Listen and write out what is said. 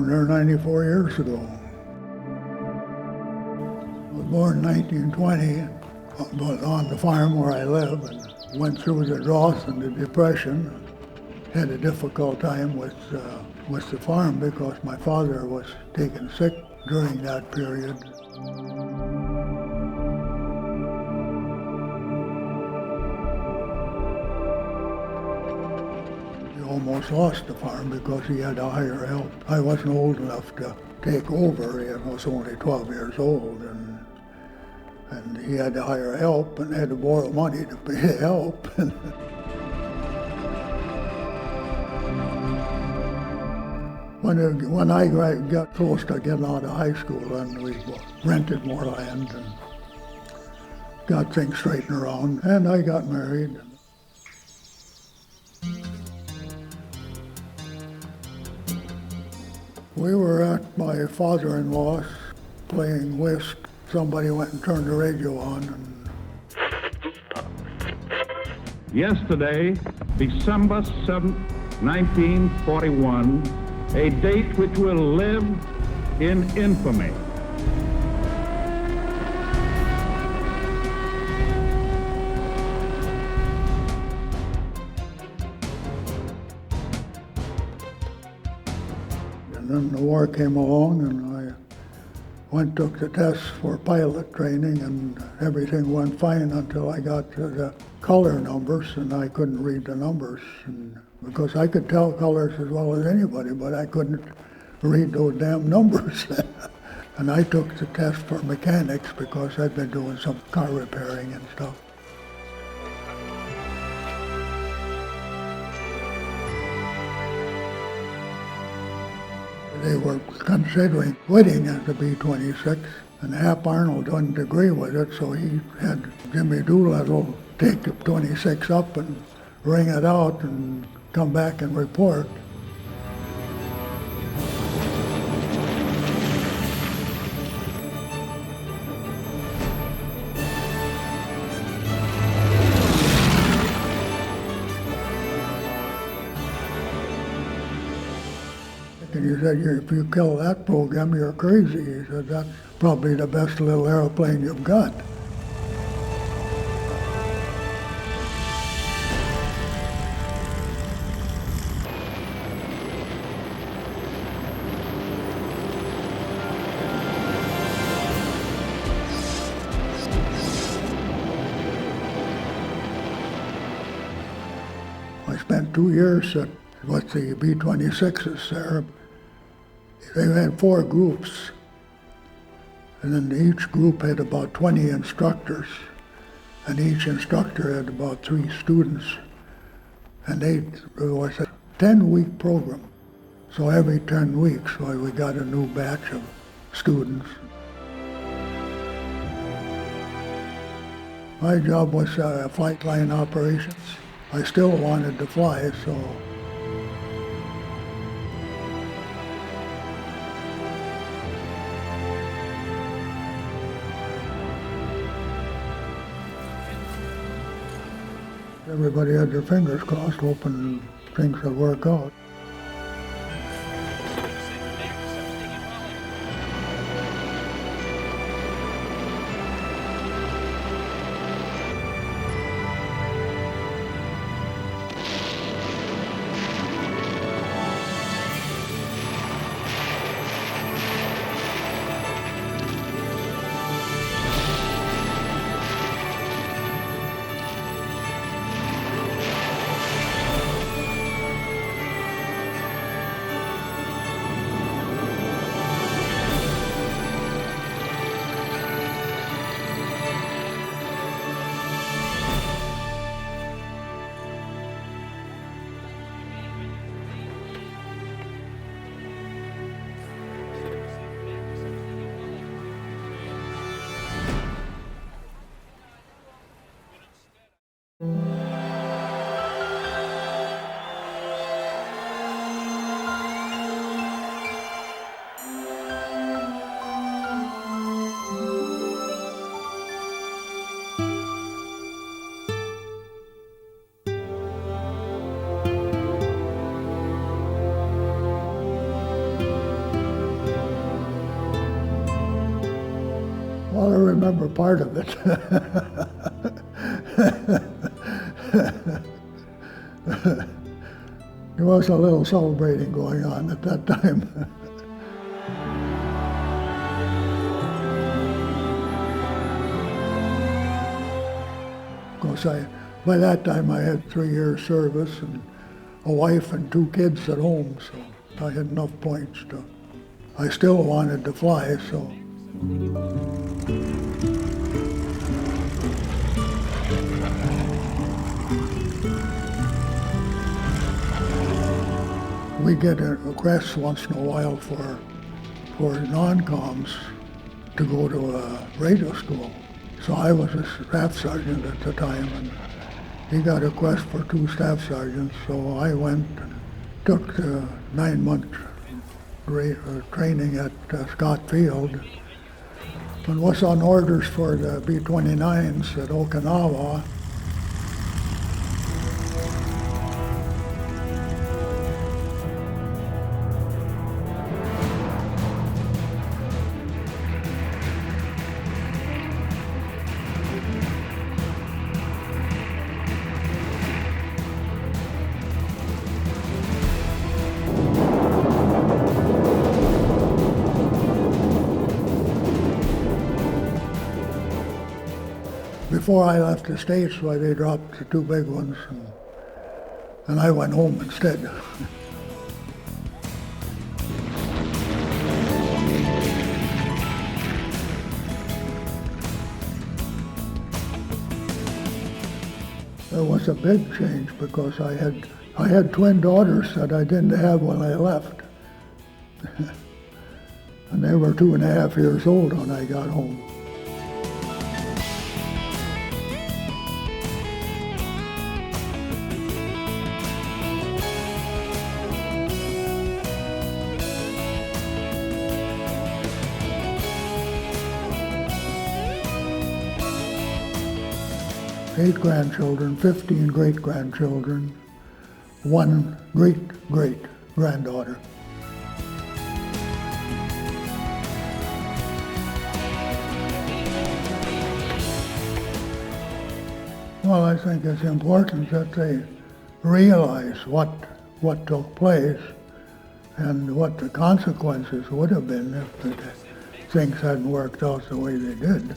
born there 94 years ago. I was born in 1920, was on the farm where I live, and went through the drought and the depression. Had a difficult time with the farm because my father was taken sick during that period. He almost lost the farm because he had to hire help. I wasn't old enough to take over. I was only 12 years old, and he had to hire help and had to borrow money to pay help. When I got close to getting out of high school, then we rented more land and got things straightened around, and I got married. We were at my father-in-law's playing whist. Somebody went and turned the radio on. Yesterday, December 7th, 1941, a date which will live in infamy. And then the war came along, and I took the test for pilot training, and everything went fine until I got to the color numbers, and I couldn't read the numbers. Because I could tell colors as well as anybody, but I couldn't read those damn numbers. And I took the test for mechanics because I'd been doing some car repairing and stuff. They were considering quitting as a B-26, and Hap Arnold didn't agree with it, so he had Jimmy Doolittle take the 26 up and ring it out and come back and report. And he said, if you kill that program, you're crazy. He said, that's probably the best little airplane you've got. I spent 2 years with the B-26s there. They had 4 groups, and then each group had about 20 instructors, and each instructor had about 3 students, and it was a 10-week program. So every 10 weeks, we got a new batch of students. My job was flight line operations. I still wanted to fly, so everybody had their fingers crossed, hoping things would work out. remember part of it. There was a little celebrating going on at that time. Of course, by that time I had 3 years service and a wife and 2 kids at home, so I had enough points to. I still wanted to fly, so. We get requests once in a while for non-coms to go to a radio school. So I was a staff sergeant at the time, and he got a request for 2 staff sergeants, so I went and took the 9-month training at Scott Field and was on orders for the B-29s at Okinawa. Before I left the States, they dropped the 2 big ones, and I went home instead. There was a big change because I had twin daughters that I didn't have when I left. And they were 2.5 years old when I got home. Eight grandchildren, 15 great-grandchildren, 1 great-great-granddaughter. Well, I think it's important that they realize what took place and what the consequences would have been if things hadn't worked out the way they did.